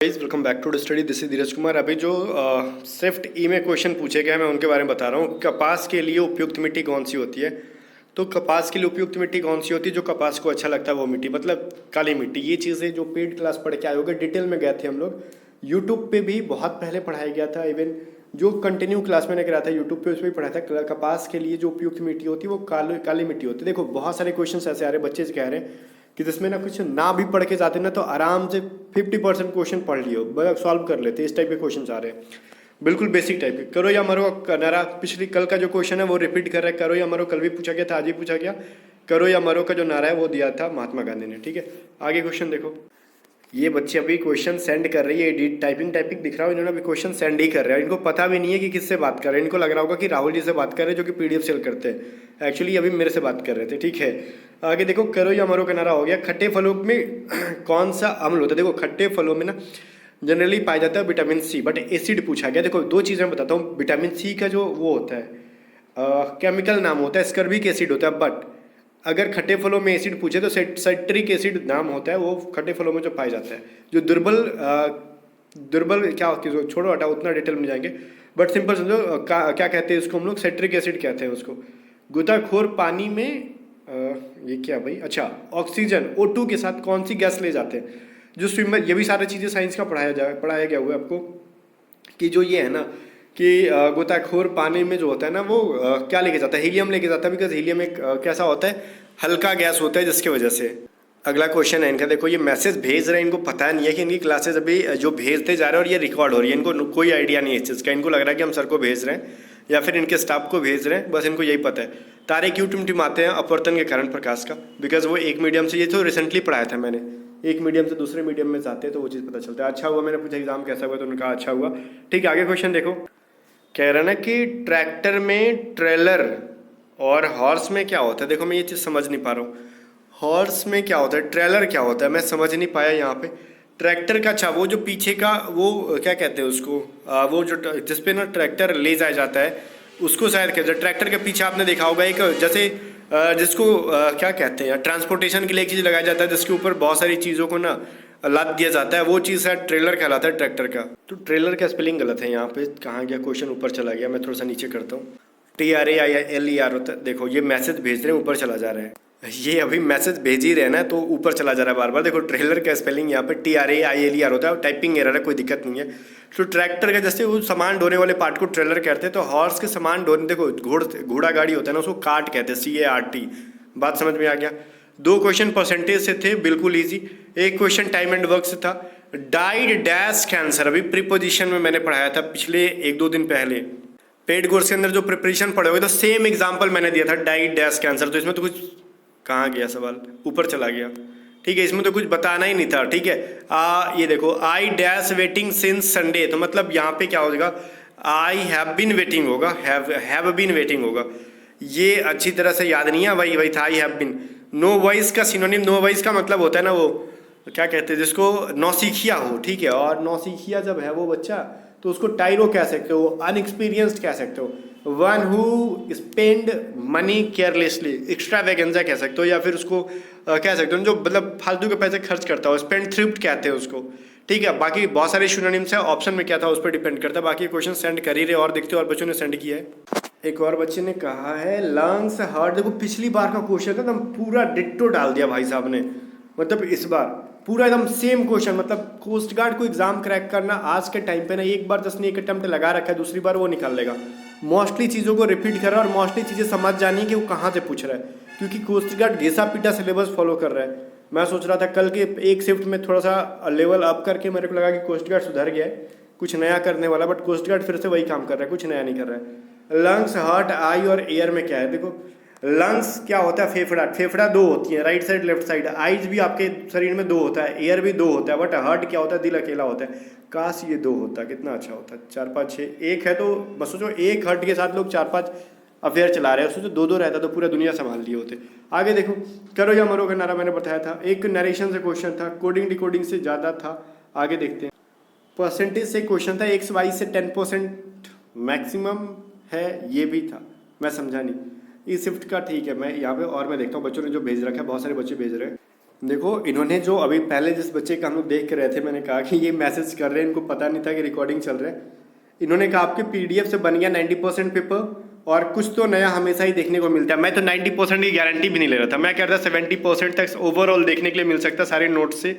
Guys welcome back to study. This is Dheeraj Kumar. अभी जो Swift ई में क्वेश्चन पूछे गए हैं मैं उनके बारे में बता रहा हूँ। कपास के लिए उपयुक्त मिट्टी कौन सी होती है? तो कपास के लिए उपयुक्त मिट्टी कौन सी होती है? जो कपास को अच्छा लगता है वो मिट्टी, मतलब काली मिट्टी। ये चीज़ें जो पेड क्लास पढ़ के आए होंगे, डिटेल में गए थे हम लोग। यूट्यूब पे भी बहुत पहले पढ़ाया गया था। इवन जो कंटिन्यू क्लास मैंने कराया था यूट्यूब पे, उसमें भी पढ़ाया था। कपास के लिए जो उपयुक्त मिट्टी होती है वो काली मिट्टी होती है। देखो बहुत सारे क्वेश्चन ऐसे आ रहे हैं, बच्चे कह रहे हैं कि जिसमें ना कुछ ना भी पढ़ के जाते ना तो आराम से 50% क्वेश्चन पढ़ लियो, सॉल्व कर लेते। इस टाइप के क्वेश्चन आ रहे हैं, बिल्कुल बेसिक टाइप के। करो या मरो नारा, पिछली कल का जो क्वेश्चन है वो रिपीट कर रहा है। करो या मरो कल भी पूछा गया था, आज भी पूछा गया। करो या मरो का जो नारा है वो दिया था महात्मा गांधी ने। ठीक है, आगे क्वेश्चन देखो। ये बच्चे अभी क्वेश्चन सेंड कर रही है, एडिट टाइपिंग दिख रहा हो, इन्होंने अभी क्वेश्चन सेंड ही कर रहे हैं। इनको पता भी नहीं है कि किससे बात कर रहे हैं। इनको लग रहा होगा कि राहुल जी से बात कर रहे हैं जो कि पीडीएफ सेल करते हैं। एक्चुअली अभी मेरे से बात कर रहे थे। ठीक है, आगे देखो। करो या मरो का नारा हो गया। खट्टे फलों में कौन सा अम्ल होता है? देखो खट्टे फलों में ना जनरली पाया जाता है विटामिन सी, बट एसिड पूछा गया। देखो दो चीज़ें बताता हूँ। विटामिन सी का जो वो होता है केमिकल नाम होता है स्कर्बिक एसिड होता है, बट अगर खट्टे फलों में एसिड पूछे तो साइट्रिक एसिड नाम होता है। वो खट्टे फलों में जो पाया जाता है। जो दुर्बल क्या होती है, छोड़ो हटा, उतना डिटेल में जाएंगे, बट सिंपल समझो। क्या कहते हैं उसको हम लोग? साइट्रिक एसिड कहते हैं उसको। गोताखोर पानी में ये क्या भाई, अच्छा, ऑक्सीजन O2 के साथ कौन सी गैस ले जाते हैं? जो स्विमर, ये भी सारी चीज़ें साइंस का पढ़ाया गया हुआ है आपको कि जो ये है ना कि गोताखोर पानी में जो होता है ना वो क्या लेके जाता है? हीलियम लेके जाता है। बिकॉज हीलियम एक कैसा होता है, हल्का गैस होता है, जिसकी वजह से। अगला क्वेश्चन है इनका। देखो ये मैसेज भेज रहे हैं, इनको पता नहीं है कि इनकी क्लासेस अभी जो भेजते जा रहे हैं और ये रिकॉर्ड हो रही है। इनको कोई आइडिया नहीं है इस चीज़ का। इनको लग रहा है कि हम सर को भेज रहे हैं या फिर इनके स्टाफ को भेज रहे हैं, बस इनको यही पता है। तारे क्यों टिमटिमाते हैं? अपवर्तन के कारण प्रकाश का। बिकॉज वो एक मीडियम से, ये तो रिसेंटली पढ़ाया था मैंने, एक मीडियम से दूसरे मीडियम में जाते हैं तो वो चीज़ पता चलता है। अच्छा हुआ मैंने पूछा एग्जाम कैसा हुआ, तो उन्होंने कहा अच्छा हुआ। ठीक है, आगे क्वेश्चन देखो। कह रहा है ना कि ट्रैक्टर में ट्रेलर और हॉर्स में क्या होता है? देखो मैं ये चीज़ समझ नहीं पा रहा हूँ। हॉर्स में क्या होता है, ट्रेलर क्या होता है, मैं समझ नहीं पाया यहाँ पे। ट्रैक्टर का, अच्छा, वो जो पीछे का वो क्या कहते हैं उसको, वो जो जिसपे ना ट्रैक्टर ले जाया जाता है उसको शायद कहते हैं। ट्रैक्टर के पीछे आपने देखा होगा एक जैसे जिसको क्या कहते हैं, ट्रांसपोर्टेशन के लिए एक चीज़ लगाया जाता है जिसके ऊपर बहुत सारी चीज़ों को ना लाद दिया जाता है, वो चीज़ शायद ट्रेलर कहलाता है ट्रैक्टर का। तो ट्रेलर का स्पेलिंग गलत है यहाँ पे। कहाँ गया क्वेश्चन? ऊपर चला गया। मैं थोड़ा सा नीचे करता हूँ। TRAILER होता है। देखो ये मैसेज भेज रहे हैं, ऊपर चला जा रहा है। ये अभी मैसेज भेज ही रहे ना तो ऊपर चला जा रहा है बार बार। देखो ट्रेलर का स्पेलिंग यहाँ पे TRAILER होता है। टाइपिंग एरर है, कोई दिक्कत नहीं है। तो ट्रैक्टर का जैसे वो सामान ढोने वाले पार्ट को ट्रेलर कहते हैं, तो हॉर्स के सामान ढोने, देखो घोड़ा गाड़ी होता है ना, उसको कार्ट कहते हैं, CART। बात समझ में आ गया? दो क्वेश्चन परसेंटेज से थे, बिल्कुल ईजी। एक क्वेश्चन टाइम एंड वर्क से था। डाइड डैश कैंसर, अभी प्रीपोजिशन में मैंने पढ़ाया था पिछले एक दो दिन पहले। पेड कोर्स के अंदर जो प्रिपरेशन पढ़े हुए तो सेम एग्जाम्पल मैंने दिया था, डाइड डैश कैंसर। तो इसमें तो कुछ, कहाँ गया सवाल? ऊपर चला गया। ठीक है, इसमें तो कुछ बताना ही नहीं था। ठीक है, ये देखो, I dash waiting since Sunday, तो मतलब यहाँ पे क्या होगा? आई हैव बीन वेटिंग होगा, हैव बीन वेटिंग होगा। ये अच्छी तरह से याद नहीं है, वही वही था, I have been. Novice का सिनोनिम, नो वॉइस का मतलब होता है ना वो क्या कहते हैं जिसको नौसिखिया हो। ठीक है, और नौसिखिया जब है वो बच्चा तो उसको टाइरो कह सकते हो, अनएक्सपीरियंस्ड कह सकते हो, one who spend money carelessly, extravaganza कह सकते हो, या फिर उसको कह सकते हो जो मतलब फालतू के पैसे खर्च करता हो, स्पेंड थ्रिफ्ट कहते हैं उसको। ठीक है, बाकी बहुत सारे सिनोनिम्स है, ऑप्शन में क्या था उस पर डिपेंड करता है। बाकी क्वेश्चन सेंड कर ही रहे और देखते हो और बच्चों ने सेंड किया है। एक और बच्चे ने कहा है लंग्स हार्ट। देखो पिछली बार का क्वेश्चन था एकदम पूरा डिट्टो डाल दिया भाई साहब ने, मतलब इस बार पूरा एकदम सेम क्वेश्चन। मतलब कोस्ट गार्ड को एग्जाम क्रैक करना आज के टाइम पे ना, एक बार जिसने एक अटेम्प्ट लगा रखा है दूसरी बार वो निकाल लेगा। मोस्टली चीज़ों को रिपीट कर रहा है और मोस्टली चीज़ें समझ जानी है कि वो कहाँ से पूछ रहा है, क्योंकि कोस्ट गार्ड घिसा पीटा सिलेबस फॉलो कर रहा है। मैं सोच रहा था कल के एक शिफ्ट में थोड़ा सा लेवल अप करके मेरे को लगा कि कोस्ट गार्ड सुधर गया है, कुछ नया करने वाला, बट कोस्ट गार्ड फिर से वही काम कर रहा है, कुछ नया नहीं कर रहा है। लंग्स, हार्ट, आई और एयर में क्या है? देखो लंग्स क्या होता है? फेफड़ा। फेफड़ा दो होती है, right side left side. Eyes भी आपके शरीर में दो होता है, एयर भी दो होता है, बट हार्ट क्या होता है? दिल अकेला होता है। काश ये दो होता, कितना अच्छा होता। 4 5 6 एक है तो बस सोचो, एक हार्ट के साथ लोग 4 5 अफेयर चला रहे हैं, सोचो दो दो रहता तो पूरा दुनिया संभाल लिए होते। आगे देखो, करो या मरो का नारा मैंने बताया था। एक नरेशन से क्वेश्चन था, कोडिंग डिकोडिंग से ज़्यादा था। आगे देखते हैं। परसेंटेज से क्वेश्चन था, एक्स वाई से 10% मैक्सिमम है, ये भी था, मैं समझा नहीं। इस शिफ्ट का ठीक है, मैं यहाँ पे और मैं देखता हूँ बच्चों ने जो भेज रखा है, बहुत सारे बच्चे भेज रहे हैं। देखो इन्होंने जो अभी पहले जिस बच्चे का हम लोग देख के रहे थे, मैंने कहा कि ये मैसेज कर रहे हैं, इनको पता नहीं था कि रिकॉर्डिंग चल रहा है। इन्होंने कहा आपके पीडीएफ से बन गया 90% पेपर और कुछ तो नया हमेशा ही देखने को मिलता है। मैं तो 90% की गारंटी भी नहीं ले रहा था, मैं कह रहा था 70% तक ओवरऑल देखने के लिए मिल सकता है सारे नोट्स से,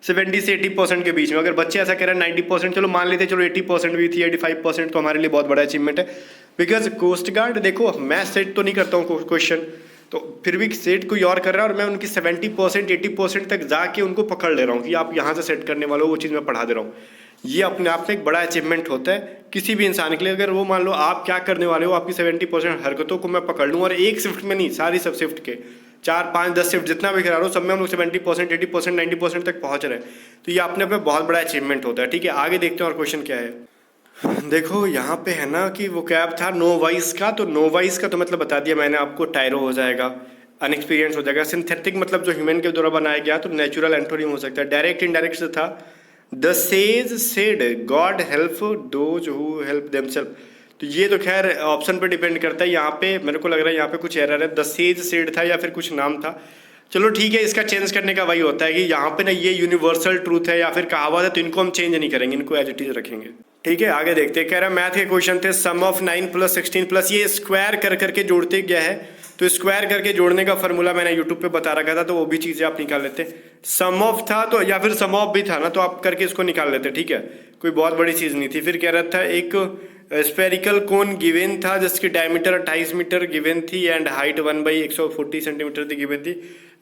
70 से 80% के बीच में। अगर बच्चे ऐसा कह रहे हैं 90%, चलो मान लेते चलो 80% भी थी, 85% तो हमारे लिए बहुत बड़ा अचीवमेंट है। बिकॉज कोस्ट गार्ड, देखो मैं सेट तो नहीं करता हूँ क्वेश्चन, तो फिर भी सेट कोई और कर रहा है और मैं उनकी 70% 80% तक जाके उनको पकड़ ले रहा हूँ कि आप यहाँ से सेट करने वाले हो, वो चीज़ मैं पढ़ा दे रहा हूँ। ये अपने आप में एक बड़ा अचीवमेंट होता है किसी भी इंसान के लिए। अगर वो मान लो आप क्या करने वाले हो, आपकी 70% हरकतों को मैं पकड़ लूँ और एक शिफ्ट में नहीं, सारी सब शिफ्ट के 4 5 10 शिफ्ट जितना भी करा रहा हूँ, सब में हम लोग 70% 80% 90% तक पहुँच रहे हैं, तो ये अपने आप में बहुत बड़ा अचीवमेंट होता है। ठीक है, आगे देखते हैं और क्वेश्चन क्या है। देखो यहाँ पे है ना कि वो कैब था नो वॉइस का, तो नो वॉइस का तो मतलब बता दिया मैंने आपको, टायरो हो जाएगा, अनएक्सपीरियंस हो जाएगा। सिंथेटिक मतलब जो ह्यूमन के द्वारा बनाया गया, तो नेचुरल एंटोनिम हो सकता है। डायरेक्ट इनडायरेक्ट से था the sage said God help those who help themselves, तो ये तो खैर ऑप्शन पे डिपेंड करता है। यहाँ पे मेरे को लग रहा है यहाँ पे कुछ एरर है, द सेज सेड था या फिर कुछ नाम था। चलो ठीक है, इसका चेंज करने का वही होता है कि यहाँ पे ना ये यूनिवर्सल ट्रूथ है या फिर कहावत है, तो इनको हम चेंज नहीं करेंगे, इनको एज इट इज रखेंगे। ठीक है, आगे देखते हैं। कह रहा है मैथ के क्वेश्चन थे, सम ऑफ 9 + 16 प्लस, ये स्क्वायर कर करके जोड़ते गया है, तो स्क्वायर करके जोड़ने का फॉर्मूला मैंने यूट्यूब पे बता रखा था, तो वो भी चीज़ें आप निकाल लेते। सम ऑफ था तो या फिर सम ऑफ भी था ना, तो आप करके इसको निकाल लेते। ठीक है, कोई बहुत बड़ी चीज़ नहीं थी। फिर कह रहा था एक स्पेरिकल कोन गिवन था जिसकी डायमीटर 28 मीटर गिवन थी एंड हाइट 1/140 सेंटीमीटर थी गिवन थी।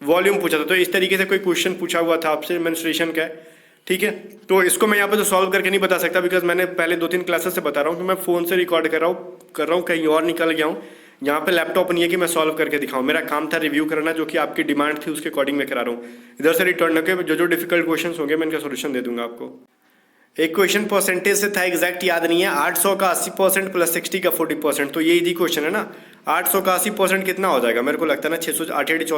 वॉल्यूम पूछा था, तो इस तरीके से कोई क्वेश्चन पूछा हुआ था आपसे मेंस्ट्रुएशन का है। ठीक है, तो इसको मैं यहाँ पे तो सॉल्व करके नहीं बता सकता, बिकॉज मैंने पहले 2-3 क्लासेस से बता रहा हूँ कि मैं फ़ोन से रिकॉर्ड कर रहा हूँ, कहीं और निकल गया हूँ। यहाँ पे लैपटॉप नहीं है कि मैं सॉल्व करके दिखाऊँ, मेरा काम था रिव्यू करना, जो कि आपकी डिमांड थी उसके अकॉर्डिंग मैं करा रहा हूँ। इधर से रिटर्न होकर जो डिफिकल्ट क्वेश्चन होंगे मैं इनका सोल्यूशन दे दूंगा आपको। एक क्वेश्चन परसेंटेज से था, एग्जैक्ट याद नहीं है। 800 का 80% प्लस 60 का 40%, तो ये इजी क्वेश्चन है ना। 800 का 80% कितना हो जाएगा, मेरे को लगता है ना 640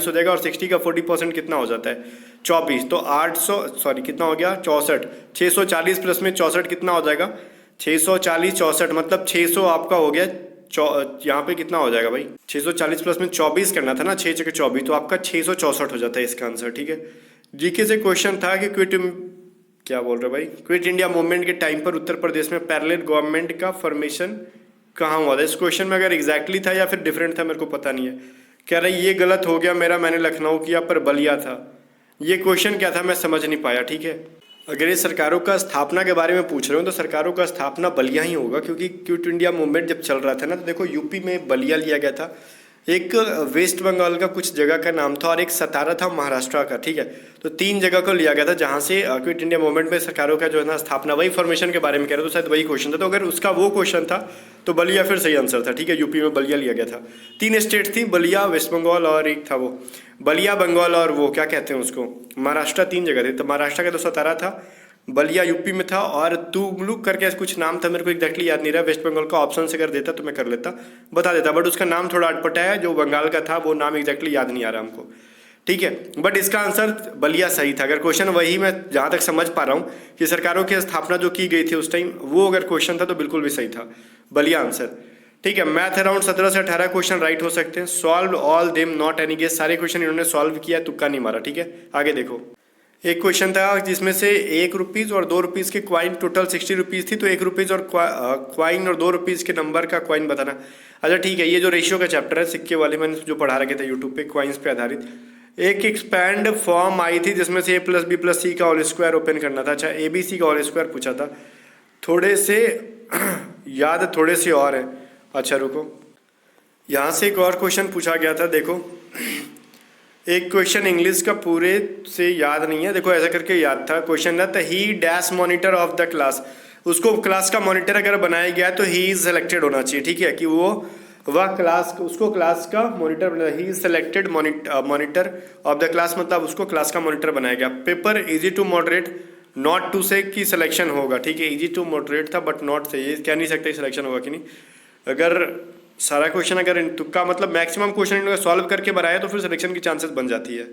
हो जाएगा, और 60 का 40% कितना हो जाता है 24, तो 800 सॉरी कितना हो गया 64, 640 प्लस में 64 कितना हो जाएगा 640 64, मतलब 600 आपका हो गया। यहाँ पे कितना हो जाएगा भाई, 640 प्लस में 24 करना था ना, 6 × 24, तो आपका 664 हो जाता है इसका आंसर। ठीक है, जीके से क्वेश्चन था कि क्विट इंडिया मूवमेंट के टाइम पर उत्तर प्रदेश में पैरेलल गवर्नमेंट का फॉर्मेशन कहाँ हुआ था। इस क्वेश्चन में अगर एग्जैक्टली था या फिर डिफरेंट था मेरे को पता नहीं है। कह रहा है ये गलत हो गया मेरा, मैंने लखनऊ किया पर बलिया था। ये क्वेश्चन क्या था मैं समझ नहीं पाया। ठीक है, अगर ये सरकारों का स्थापना के बारे में पूछ रहे हो तो सरकारों का स्थापना बलिया ही होगा, क्योंकि क्विट इंडिया मूवमेंट जब चल रहा था ना, तो देखो यूपी में बलिया लिया गया था, एक वेस्ट बंगाल का कुछ जगह का नाम था और एक सतारा था महाराष्ट्र का। ठीक है, तो 3 जगह को लिया गया था जहाँ से क्विट इंडिया मूवमेंट में सरकारों का जो है ना स्थापना, वही फॉर्मेशन के बारे में कह रहे, तो शायद वही क्वेश्चन था। तो अगर उसका वो क्वेश्चन था तो बलिया फिर सही आंसर था। ठीक है, यूपी में बलिया लिया गया था। 3 स्टेट थी, बलिया, वेस्ट बंगाल और एक था वो बलिया बंगाल और वो क्या कहते हैं उसको महाराष्ट्र। 3 जगह थी, तो महाराष्ट्र का तो सतारा था, बलिया यूपी में था, और तुगलुक करके कुछ नाम था, मेरे को एग्जैक्टली याद नहीं रहा। वेस्ट बंगाल का ऑप्शन से कर देता तो मैं कर लेता, बता देता, बट उसका नाम थोड़ा अटपटा है, जो बंगाल का था वो नाम एग्जैक्टली याद नहीं आ रहा हमको। ठीक है, बट इसका आंसर बलिया सही था। अगर क्वेश्चन वही मैं जहाँ तक समझ पा रहा हूँ कि सरकारों की स्थापना जो की गई थी उस टाइम, वो अगर क्वेश्चन था तो बिल्कुल भी सही था, बलिया आंसर। ठीक है, मैथ अराउंड 17 से 18 क्वेश्चन राइट हो सकते हैं। Solve all them not any guess, सारे क्वेश्चन इन्होंने सॉल्व किया, तुक्का नहीं मारा। ठीक है, आगे देखो। एक क्वेश्चन था जिसमें से 1 रुपीज़ और 2 रुपीज़ के क्वाइन, टोटल 60 रुपीज़ थी, तो 1 रुपीज़ और क्वाइन और 2 रुपीज़ के नंबर का क्वाइन बताना। अच्छा ठीक है, ये जो रेशियो का चैप्टर है सिक्के वाले, मैंने जो पढ़ा रखे थे यूट्यूब पे क्वाइंस पे आधारित, एक एक्सपैंड फॉर्म आई थी जिसमें से a+b+c का होल स्क्वायर ओपन करना था। अच्छा, ABC का होल स्क्वायर पूछा था, थोड़े से याद थोड़े से और है। अच्छा रुको, यहाँ से एक और क्वेश्चन पूछा गया था, देखो एक क्वेश्चन इंग्लिश का पूरे से याद नहीं है, देखो ऐसा करके याद था। क्वेश्चन था ही dash monitor of the class, उसको क्लास का मॉनिटर अगर बनाया गया तो ही इज सेलेक्टेड होना चाहिए। ठीक है, कि वह क्लास, उसको क्लास का मॉनिटर बना, he is selected monitor of the class, मतलब उसको क्लास का मॉनिटर बनाया गया। Paper easy to moderate, not to say की सिलेक्शन होगा। ठीक है, इजी टू मॉडरेट था बट नॉट से, ये कह नहीं सकते सिलेक्शन होगा कि नहीं। अगर सारा क्वेश्चन अगर तुक्का मतलब मैक्सिमम क्वेश्चन इन्होंने सॉल्व करके बनाया तो फिर सिलेक्शन की चांसेस बन जाती है।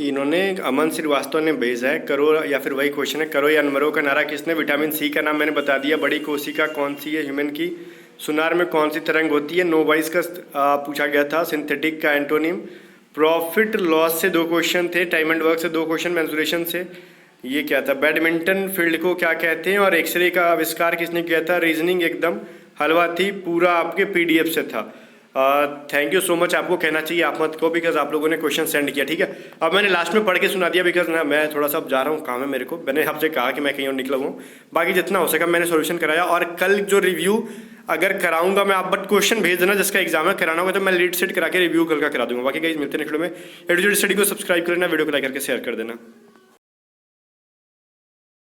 इन्होंने अमन श्रीवास्तव ने भेजा है, करो या फिर वही क्वेश्चन है, करो या अनमरो का नारा किसने, विटामिन सी का नाम मैंने बता दिया। बड़ी कोशिका कौन सी है ह्यूमन की, सुनार में कौन सी तरंग होती है, नो वॉइस का पूछा गया था, सिंथेटिक का एंटोनिम, प्रॉफिट लॉस से 2 क्वेश्चन थे, टाइम एंड वर्क से 2 क्वेश्चन, मेंसुरेशन से ये क्या था, बैडमिंटन फील्ड को क्या कहते हैं और एक्सरे का आविष्कार किसने किया था। रीजनिंग एकदम हलवा थी, पूरा आपके पीडीएफ से था। Thank you so much. आपको कहना चाहिए आप मत को, बिकॉज आप लोगों ने क्वेश्चन सेंड किया, ठीक है। अब मैंने लास्ट में पढ़ के सुना दिया, बिकॉज ना मैं थोड़ा सा अब जा रहा हूँ, काम है मेरे को। मैंने आपसे कहा कि मैं कहीं और निकला हूँ, बाकी जितना हो सका मैंने सोल्यूशन कराया। और कल जो रिव्यू अगर कराऊंगा मैं, आप बट क्वेश्चन भेज देना जिसका एग्जाम है, कराना होगा तो मैं लीड सेट करा के रिव्यू कल का करा दूंगा। बाकी गाइस मिलते हैं नेक्स्ट वीडियो में। A to Z स्टडी को सब्सक्राइब करना, वीडियो को लाइक करके शेयर कर देना।